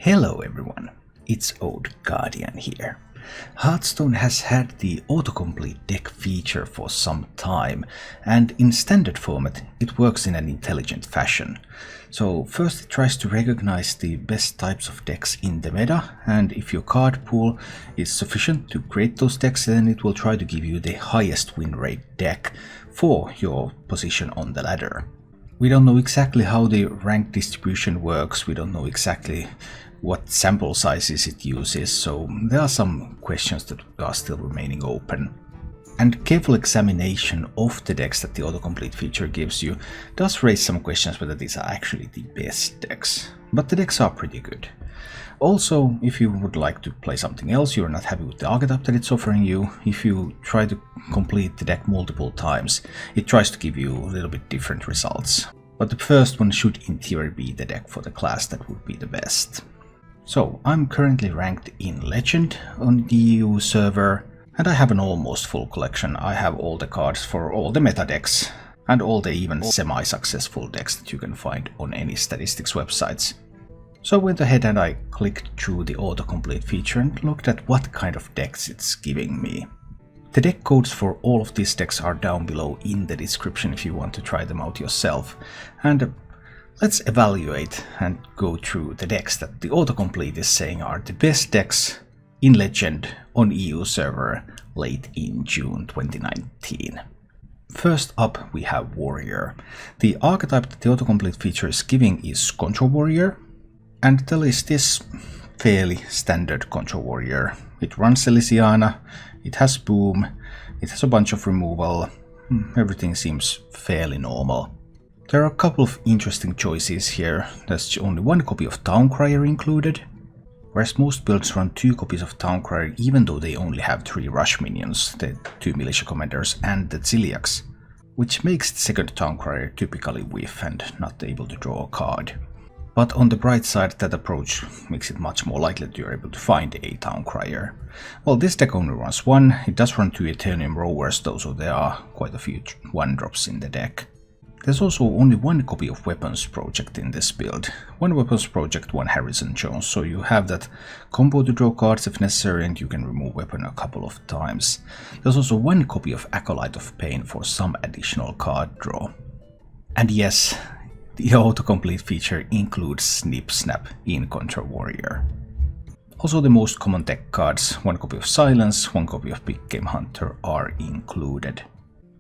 Hello everyone, it's Old Guardian here. Hearthstone has had the autocomplete deck feature for some time, and in standard format it works in an intelligent fashion. So first it tries to recognize the best types of decks in the meta, and if your card pool is sufficient to create those decks, then it will try to give you the highest win rate deck for your position on the ladder. We don't know exactly how the rank distribution works, we don't know exactly what sample sizes it uses, so there are some questions that are still remaining open. And careful examination of the decks that the autocomplete feature gives you does raise some questions whether these are actually the best decks, but the decks are pretty good. Also, if you would like to play something else, you're not happy with the archetype that it's offering you, if you try to complete the deck multiple times, it tries to give you a little bit different results. But the first one should in theory be the deck for the class that would be the best. So, I'm currently ranked in Legend on the EU server, and I have an almost full collection. I have all the cards for all the meta decks, and all the even semi-successful decks that you can find on any statistics websites. So I went ahead and I clicked through the autocomplete feature and looked at what kind of decks it's giving me. The deck codes for all of these decks are down below in the description if you want to try them out yourself. And let's evaluate and go through the decks that the autocomplete is saying are the best decks in Legend on EU server late in June 2019. First up we have Warrior. The archetype that the autocomplete feature is giving is Control Warrior, and the list is fairly standard Control Warrior. It runs Elysiana, it has Boom, it has a bunch of removal, everything seems fairly normal. There are a couple of interesting choices here. There's only one copy of Towncrier included, whereas most builds run 2 copies of Towncrier even though they only have 3 rush minions, the 2 militia commanders and the Ziliacs, which makes the second Towncrier typically whiff and not able to draw a card. But on the bright side, that approach makes it much more likely that you're able to find a Towncrier. Well, this deck only runs 1, it does run 2 Eternium Rowers though, so there are quite a few 1-drops in the deck. There's also only 1 copy of Weapons Project in this build. 1 Weapons Project, 1 Harrison Jones, so you have that combo to draw cards if necessary and you can remove weapon a couple of times. There's also 1 copy of Acolyte of Pain for some additional card draw. And yes, the autocomplete feature includes Snip Snap in Control Warrior. Also the most common tech cards, 1 copy of Silence, 1 copy of Big Game Hunter are included.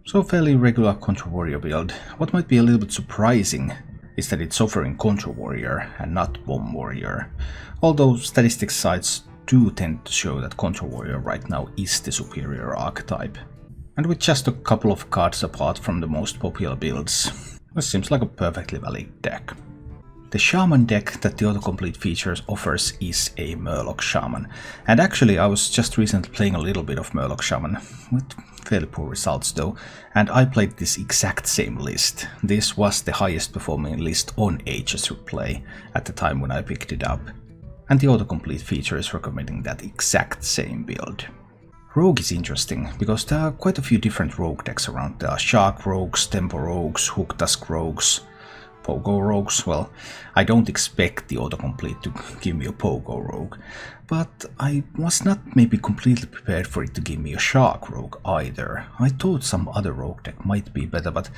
So fairly regular Control Warrior build. What might be a little bit surprising is that it's offering Control Warrior and not Bomb Warrior, although statistics sites do tend to show that Control Warrior right now is the superior archetype. And with just a couple of cards apart from the most popular builds, this seems like a perfectly valid deck. The Shaman deck that the autocomplete features offers is a Murloc Shaman, and actually I was just recently playing a little bit of Murloc Shaman, with fairly poor results though, and I played this exact same list. This was the highest performing list on Aegis Replay at the time when I picked it up, and the autocomplete feature is recommending that exact same build. Rogue is interesting, because there are quite a few different rogue decks around. There are Shark Rogues, Tempo Rogues, Hooktusk Rogues, Pogo Rogues. Well, I don't expect the autocomplete to give me a Pogo Rogue, but I was not maybe completely prepared for it to give me a Shark Rogue either. I thought some other rogue deck might be better, but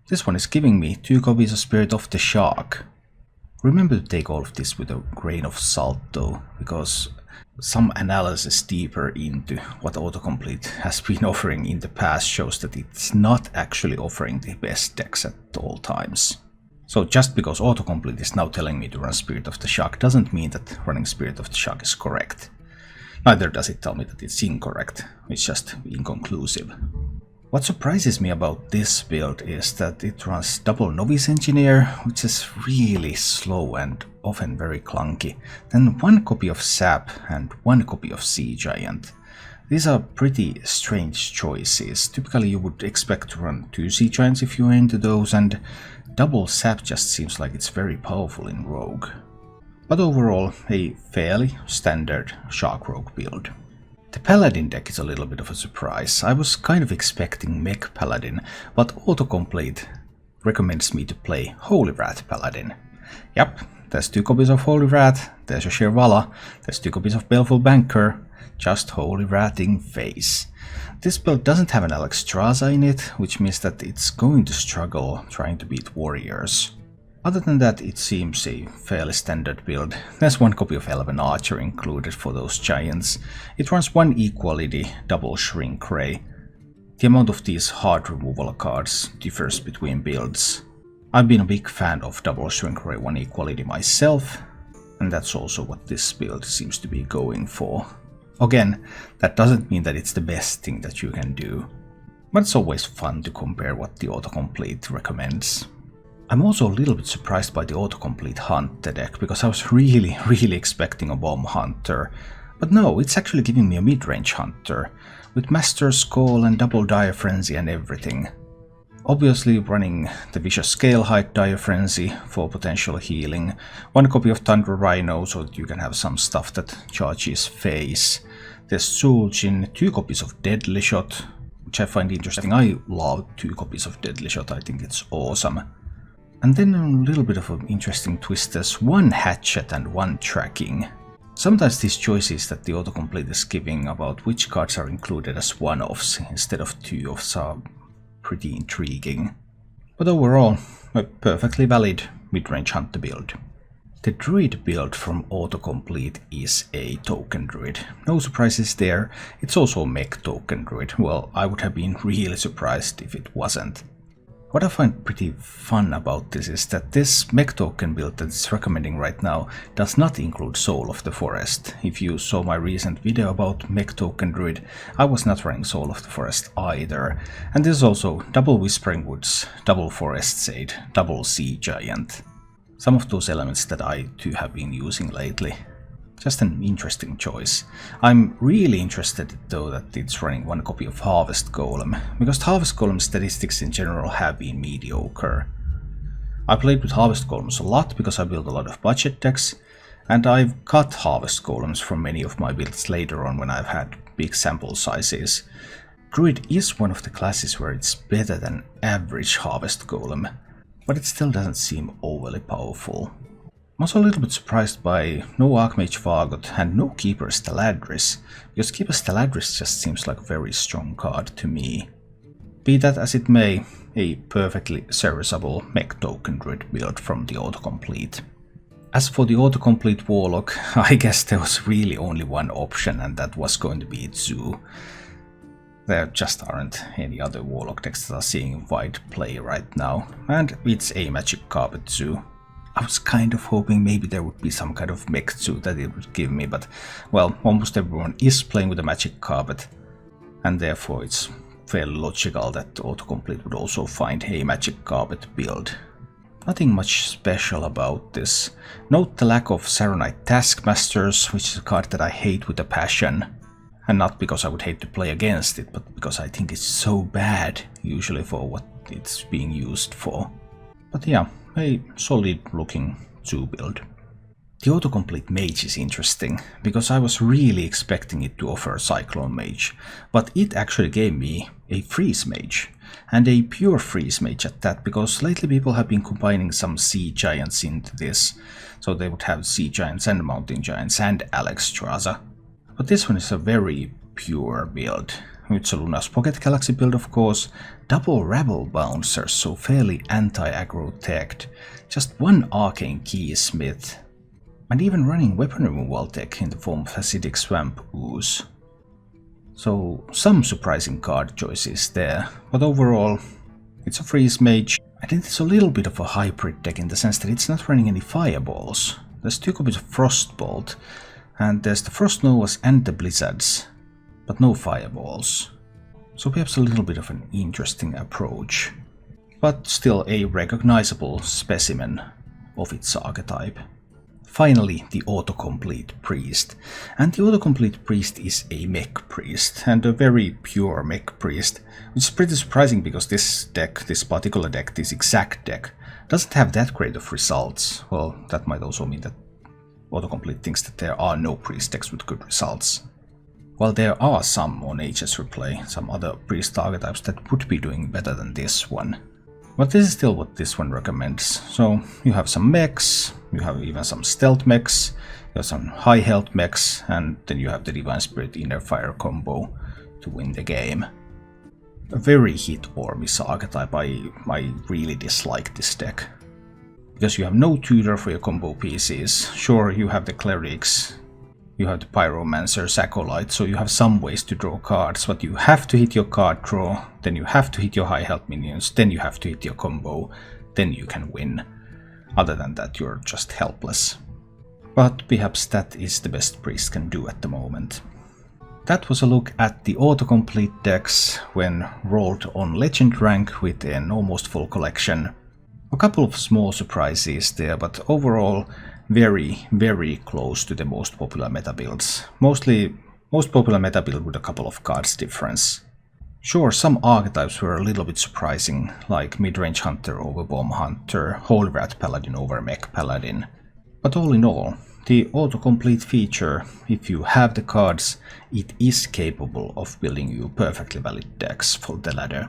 this one is giving me 2 copies of Spirit of the Shark. Remember to take all of this with a grain of salt though, because some analysis deeper into what autocomplete has been offering in the past shows that it's not actually offering the best decks at all times. So just because autocomplete is now telling me to run Spirit of the Shark doesn't mean that running Spirit of the Shark is correct. Neither does it tell me that it's incorrect, it's just inconclusive. What surprises me about this build is that it runs double Novice Engineer, which is really slow and often very clunky, then 1 copy of Sap and 1 copy of Sea Giant. These are pretty strange choices. Typically you would expect to run 2 Sea Giants if you're into those, and double Sap just seems like it's very powerful in Rogue. But overall, a fairly standard Shark Rogue build. The Paladin deck is a little bit of a surprise. I was kind of expecting Mech Paladin, but autocomplete recommends me to play Holy Wrath Paladin. Yep, there's 2 copies of Holy Wrath, there's a Shirvala, there's 2 copies of Baleful Banker, just Holy Wrath in face. This build doesn't have an Alexstrasza in it, which means that it's going to struggle trying to beat warriors. Other than that, it seems a fairly standard build. There's 1 copy of Elven Archer included for those giants. It runs 1 Equality, double Shrink Ray. The amount of these hard removal cards differs between builds. I've been a big fan of double Shrink Ray 1 Equality myself, and that's also what this build seems to be going for. Again, that doesn't mean that it's the best thing that you can do, but it's always fun to compare what the autocomplete recommends. I'm also a little bit surprised by the autocomplete Hunter deck, because I was really expecting a Bomb Hunter. But no, it's actually giving me a Midrange Hunter, with Master's Call and double Dire Frenzy and everything. Obviously running the Vicious Scale Height Dire Frenzy for potential healing, 1 copy of Thunder Rhino so that you can have some stuff that charges face. There's Zul'jin, 2 copies of Deadly Shot, which I find interesting. I love 2 copies of Deadly Shot, I think it's awesome. And then a little bit of an interesting twist, there's 1 Hatchet and 1 Tracking. Sometimes these choices that the autocomplete is giving about which cards are included as one-offs instead of 2-offs are pretty intriguing. But overall, a perfectly valid Midrange Hunter build. The Druid build from autocomplete is a token Druid. No surprises there, it's also a mech token Druid. Well, I would have been really surprised if it wasn't. What I find pretty fun about this is that this mech token build that it's recommending right now does not include Soul of the Forest. If you saw my recent video about mech token Druid, I was not running Soul of the Forest either. And this is also double Whispering Woods, double Forest Shade, double Sea Giant. Some of those elements that I too have been using lately. Just an interesting choice. I'm really interested though that it's running 1 copy of Harvest Golem, because Harvest Golem statistics in general have been mediocre. I played with Harvest Golems a lot because I built a lot of budget decks, and I've cut Harvest Golems from many of my builds later on when I've had big sample sizes. Druid is one of the classes where it's better than average Harvest Golem, but it still doesn't seem overly powerful. I'm also a little bit surprised by no Archmage Vargot and no Keeper Steladris, because Keeper Steladris just seems like a very strong card to me. Be that as it may, a perfectly serviceable mech token Druid build from the autocomplete. As for the autocomplete Warlock, I guess there was really only 1 option, and that was going to be Zoo. There just aren't any other Warlock decks that are seeing wide play right now, and it's a Magic Carpet Zoo. I was kind of hoping maybe there would be some kind of mech Zoo that it would give me, but well, almost everyone is playing with a Magic Carpet, and therefore it's fairly logical that autocomplete would also find a Magic Carpet build. Nothing much special about this. Note the lack of Saronite Taskmasters, which is a card that I hate with a passion. And not because I would hate to play against it, but because I think it's so bad, usually for what it's being used for. But yeah, a solid looking Zoo build. The autocomplete Mage is interesting, because I was really expecting it to offer Cyclone Mage, but it actually gave me a Freeze Mage, and a pure Freeze Mage at that, because lately people have been combining some Sea Giants into this, so they would have Sea Giants and Mountain Giants and Alexstrasza. But this one is a very pure build. It's a Luna's Pocket Galaxy build, of course, double Rabble Bouncers, so fairly anti-aggro teched, just 1 Arcane Keysmith, and even running weapon removal tech in the form of Acidic Swamp Ooze. So some surprising card choices there, but overall it's a Freeze Mage, and it's a little bit of a hybrid deck in the sense that it's not running any fireballs. There's 2 copies of Frostbolt, and there's the Frost Novas and the Blizzards, but no fireballs. So perhaps a little bit of an interesting approach, but still a recognizable specimen of its archetype. Finally, the autocomplete Priest. And the autocomplete Priest is a mech priest, and a very pure mech priest, which is pretty surprising because this deck, this particular deck, this exact deck, doesn't have that great of results. Well, that might also mean that autocomplete thinks that there are no priest decks with good results. While there are some on HS Replay, some other priest archetypes that would be doing better than this one. But this is still what this one recommends. So you have some mechs, you have even some stealth mechs, you have some high health mechs, and then you have the Divine Spirit Inner Fire combo to win the game. A very hit or miss archetype. I really dislike this deck. Because you have no tutor for your combo pieces. Sure, you have the clerics, you have the pyromancer's acolyte, so you have some ways to draw cards, but you have to hit your card draw, then you have to hit your high health minions, then you have to hit your combo, then you can win. Other than that, you're just helpless. But perhaps that is the best Priest can do at the moment. That was a look at the autocomplete decks when rolled on Legend rank with an almost full collection. A couple of small surprises there, but overall very close to the most popular meta builds. Most popular meta build with a couple of cards difference. Sure, some archetypes were a little bit surprising, like Midrange Hunter over Bomb Hunter, Holy Rat Paladin over Mech Paladin. But all in all, the autocomplete feature, if you have the cards, it is capable of building you perfectly valid decks for the ladder.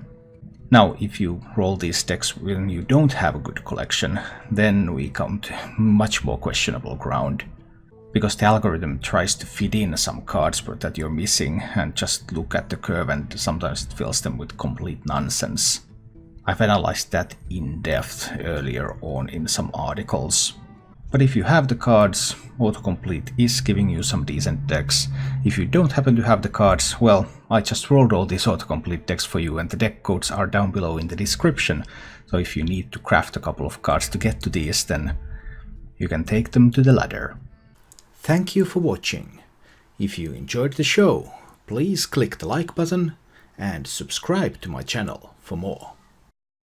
Now, if you roll these decks when you don't have a good collection, then we come to much more questionable ground. Because the algorithm tries to fit in some cards that you're missing and just look at the curve, and sometimes it fills them with complete nonsense. I've analyzed that in depth earlier on in some articles. But if you have the cards, autocomplete is giving you some decent decks. If you don't happen to have the cards, well, I just rolled all these autocomplete decks for you, and the deck codes are down below in the description. So if you need to craft a couple of cards to get to these, then you can take them to the ladder. Thank you for watching. If you enjoyed the show, please click the like button and subscribe to my channel for more.